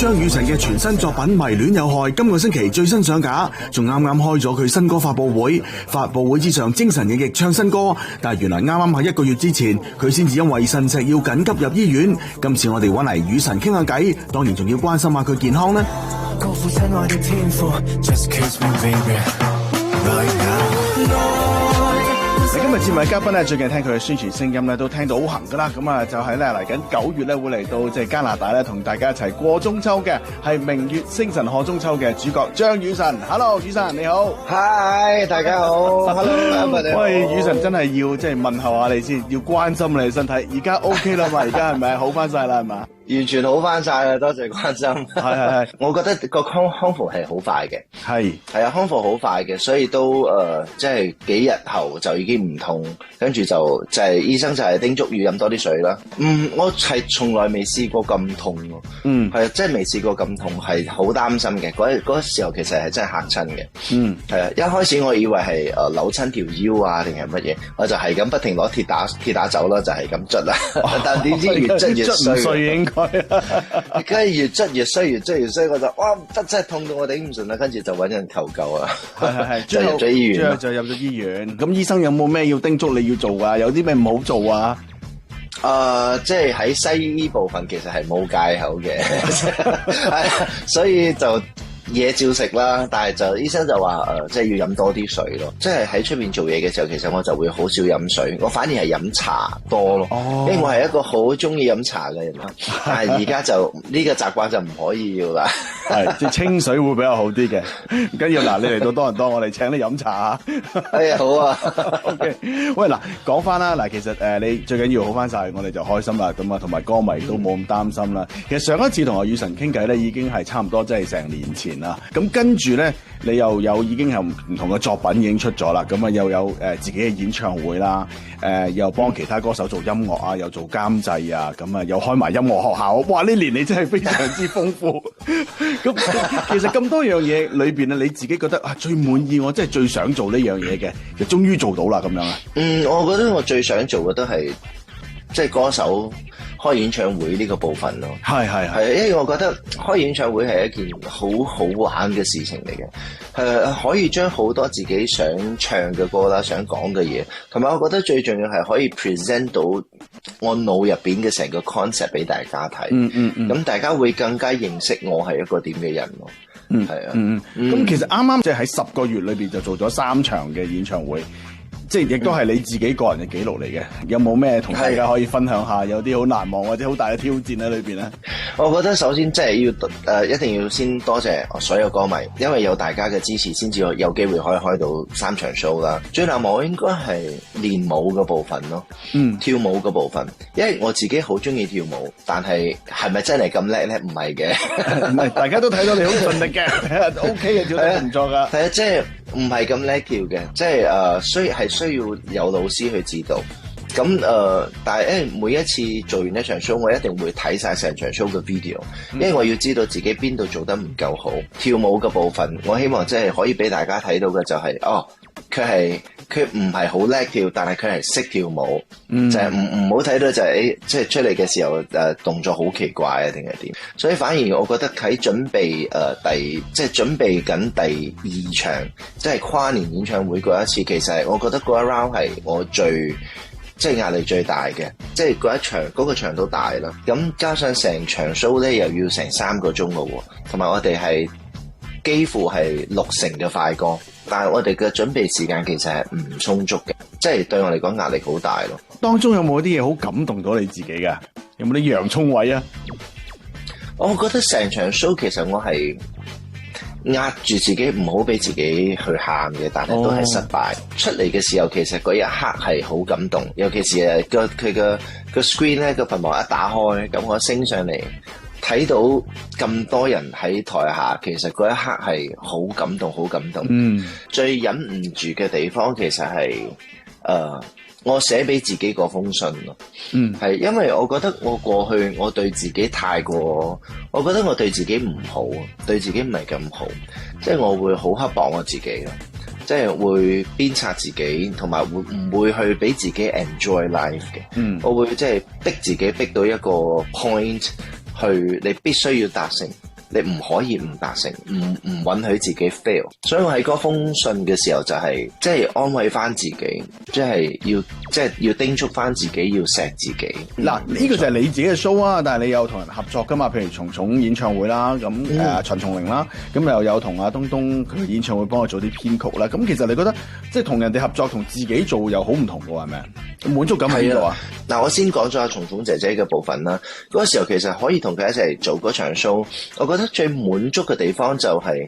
張雨晨嘅全新作品《迷戀有害》今個星期最新上架，仲啱啱開咗佢新歌發佈會。發佈會之上，精神奕奕唱新歌，但係原來啱啱喺1個月之前，佢先至因為腎石要緊急入醫院。今次我哋揾嚟雨晨傾下偈，當然仲要關心下佢健康呢。高負親愛的天賦 Just kiss me baby right now。今日節目嘅嘉賓咧，最近聽佢嘅宣傳聲音咧，都聽到好行噶啦。咁啊，就係咧嚟緊9月咧，會嚟到即係加拿大咧，同大家一齊過中秋嘅，係明月星辰賀中秋嘅主角張雨晨。Hello， 雨晨你好。Hi， 大家好。Hello， 喂，雨晨真係要即係問候下你先，要關心你身體。而家 OK 啦嘛？而家係咪好翻晒啦？係嘛？完全好翻晒啦，多謝關心。係，我覺得個康復係好快嘅。係啊，康復好快嘅，所以都即係幾日後就已經唔痛，跟住就係醫生就係叮囑要飲多啲水啦。我係從來未試過咁痛喎。係啊，真係未試過咁痛，係好擔心嘅。嗰時候其實係真係嚇親嘅。係啊，一開始我以為係扭親條腰啊定係乜嘢，我就係咁不停攞鐵打走啦，就係咁捽啦。但點知越捽越衰。而家越捽越衰，越捽越衰，我就哇真係痛到我頂唔順啦，跟住就揾人求救啊！係，就入咗醫院。最後就入咗醫院。咁醫生有冇咩要叮囑你要做啊？有啲咩唔好做啊？即係喺西醫部分其實係冇戒口嘅，係，所以就嘢照食啦，但係就醫生就話即係要飲多啲水咯。即係喺出邊做嘢嘅時候，其實我就會好少飲水，我反而係飲茶多咯。因為我係一個好中意飲茶嘅人啦。但係而家就呢個習慣就唔可以要啦。係，即係清水會比較好啲嘅。唔緊要，嗱，你嚟到多倫多，我哋請你飲茶。哎呀，好啊。OK， 喂，嗱，講翻啦，嗱，其實你最緊要好翻晒，我哋就開心啦。咁啊，同埋歌迷都冇咁擔心啦。其實上一次同阿雨晨傾偈咧，已經係差唔多即係成年前啦。咁跟住咧，你又有已經有唔同嘅作品已經出咗啦。咁啊，又有自己嘅演唱會啦，又幫其他歌手做音樂啊，又做監製啊，咁啊，又開埋音樂學校。哇！呢年你真係非常之豐富。咁其實咁多樣嘢裏邊啊，你自己覺得最滿意，我真係最想做呢樣嘢嘅，就終於做到啦咁樣啊。我覺得我最想做嘅都係即係歌手開演唱會呢個部分咯。係，因為我覺得開演唱會係一件好好玩嘅事情嚟嘅。可以將好多自己想唱嘅歌啦，想講嘅嘢，同埋我覺得最重要係可以 present 到我腦入邊嘅成個 concept 俾大家睇。咁大家會更加認識我係一個點嘅人咯。係啊。咁其實啱啱即係喺10個月裏邊就做咗3場嘅演唱會。即係亦都係你自己個人嘅紀錄嚟嘅，有冇咩同大家可以分享下？有啲好難忘或者好大嘅挑戰喺裏邊咧？我覺得首先即係要一定要先多謝所有歌迷，因為有大家嘅支持，先至有機會可以開到3場 show 啦。最難忘應該係練舞嘅部分咯，跳舞嘅部分，因為我自己好中意跳舞，但係咪真係咁叻咧？唔係嘅，唔係大家都睇到你好盡力嘅，OK 嘅，跳得唔錯噶。係啊，即係唔係咁叻跳嘅，即係需要有老師去指導。咁但係每一次做完一場 show， 我一定會睇晒成場 show 嘅 video，因為我要知道自己邊度做得唔夠好。跳舞嘅部分，我希望即係可以俾大家睇到嘅就係佢唔係好叻跳，但係佢係識跳舞。就係唔好睇到就係即係出嚟嘅時候動作好奇怪啊定係點。所以反而我覺得喺準備即係準備緊第2場即係跨年演唱會嗰一次，其實我覺得嗰一 round 係我即係壓力最大嘅，即係嗰個場都大啦。咁加上成場 show 咧又要成3個鐘咯，同埋我哋係幾乎係60%嘅快歌，但係我哋嘅準備時間其實係唔充足嘅，即係對我嚟講壓力好大咯。當中有冇啲嘢好感動到你自己㗎？有冇啲洋蔥位啊？我覺得成場 show 其實我係壓住自己唔好俾自己去喊嘅，但係都係失敗。出嚟嘅時候，其實嗰一刻係好感動，尤其是佢個 screen 咧個屏幕一打開，咁我升上嚟睇到咁多人喺台下，其實嗰一刻係好感動，好感動。最忍唔住嘅地方其實係我寫俾自己嗰封信咯，係因為我覺得我過去我對自己太過，我覺得我對自己唔好，對自己唔係咁好，即係我會好刻薄我自己咯，即係會鞭策自己，同埋會唔會去俾自己 enjoy life 嘅，我會即係逼自己逼到一個 point 去，你必須要達成。你唔可以唔達成，唔允許自己 fail。所以我喺嗰封信嘅時候就係即係安慰翻自己，即係要叮囑翻自己要錫自己。嗱，呢個就係你自己嘅 show 啊，但係你有同人合作噶嘛？譬如蟲蟲演唱會啦，咁陳松伶啦，咁又有同阿東東佢演唱會幫我做啲編曲啦。咁其實你覺得即係同人哋合作同自己做又好唔同嘅係咪？滿足感喺邊度啊？嗱，我先講咗阿蟲蟲姐姐嘅部分啦。嗰個時候其實可以同佢一齊做嗰場 show，我覺得最滿足嘅地方就係，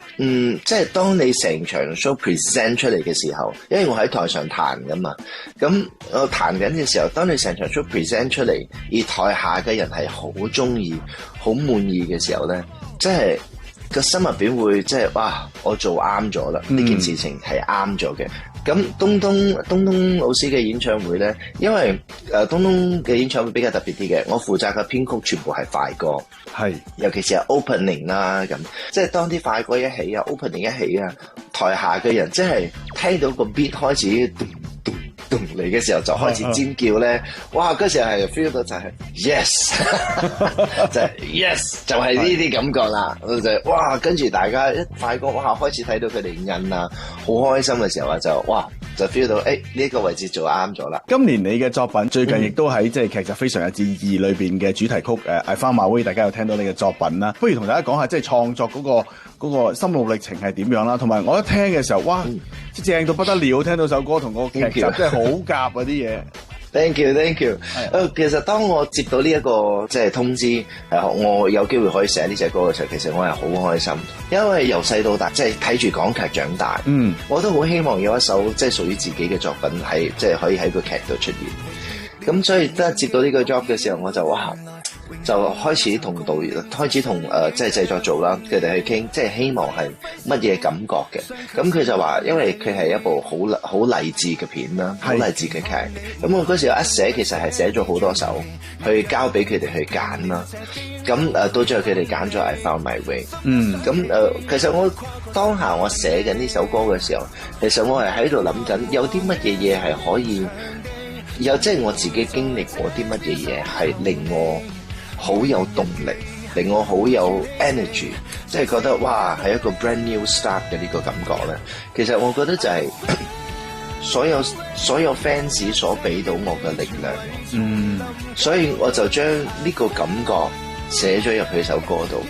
即係當你成場 show present 出嚟嘅時候，因為我喺台上彈噶嘛，咁我彈緊嘅時候，當你成場 show present 出嚟，而台下嘅人係好中意、好滿意嘅時候咧，即係個心入邊會即係哇，我做啱咗啦，呢件事情係啱咗嘅。咁東東老師嘅演唱會咧，因為東東嘅演唱會比較特別啲嘅，我負責嘅編曲全部係快歌，係尤其是係 opening 啦，咁即係當啲快歌一起啊 ，opening 一起啊，台下嘅人即係聽到個 beat 開始咚嚟嘅時候就開始尖叫咧，哇！嗰時候係 feel 到就係 yes， 就係 yes， 就係呢啲感覺啦，就係哇！跟住大家一快歌哇開始睇到佢哋印啊，好開心嘅時候啊，就哇就 feel 到呢個位置做啱咗啦。今年你嘅作品最近亦都喺即係劇集《非常日誌2》裏邊嘅主題曲I Found My Way，大家有聽到你嘅作品啦。不如同大家講下即係創作嗰個心路歷程係點樣啦，同埋我一聽嘅時候，哇！正到不得了，聽到首歌同個劇集真係好夾啊啲嘢。Thank you。其實當我接到呢一個即係通知，我有機會可以寫呢隻歌嘅時候，其實我係好開心，因為由細到大即係睇住港劇長大，我都好希望有一首即係屬於自己嘅作品係即係可以喺個劇度出現。咁所以當接到呢個 job 嘅時候，我就哇就開始同導演開始同即係製作組啦，佢哋去傾，即係希望係乜嘢感覺嘅。咁佢就話，因為佢係一部好勵志嘅片啦，好勵志嘅劇。咁我嗰時候一寫，其實係寫咗好多首，去交俾佢哋去揀啦。咁到最後佢哋揀咗 I Found My Way。咁其實我當下我寫緊呢首歌嘅時候，其實我係喺度諗緊有啲乜嘢嘢係可以有，即係我自己經歷過啲乜嘢嘢係令我好有動力，令我好有 energy， 即係覺得哇係一個 brand new start 嘅呢個感覺咧。其實我覺得就係所有 fans 所俾到我嘅力量，所以我就將呢個感覺寫咗入去首歌度。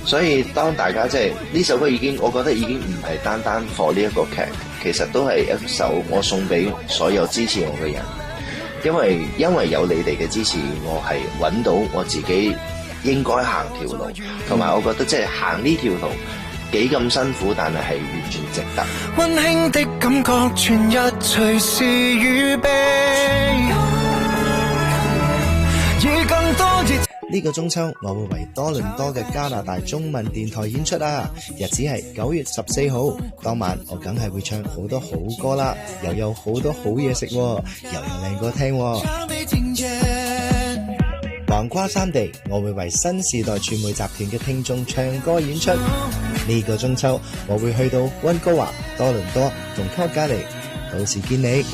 所以當大家即係呢首歌我覺得已經唔係單單 for 呢一個劇，其實都係一首我送俾所有支持我嘅人。因為有你哋嘅支持，我係揾到我自己應該行條路，同埋我覺得即係行呢條路幾咁辛苦，但係完全值得。溫馨的感覺，全日隨時預備，以更多熱。呢個中秋，我會為多倫多嘅加拿大中文電台演出啊！日子係9月14號，當晚我梗係會唱好多好歌啦，又有好多好嘢食，又有靚歌聽。橫跨3地，我會為新時代傳媒集團嘅聽眾唱歌演出。呢個中秋，我會去到溫哥華、多倫多同卡加利，到時見你。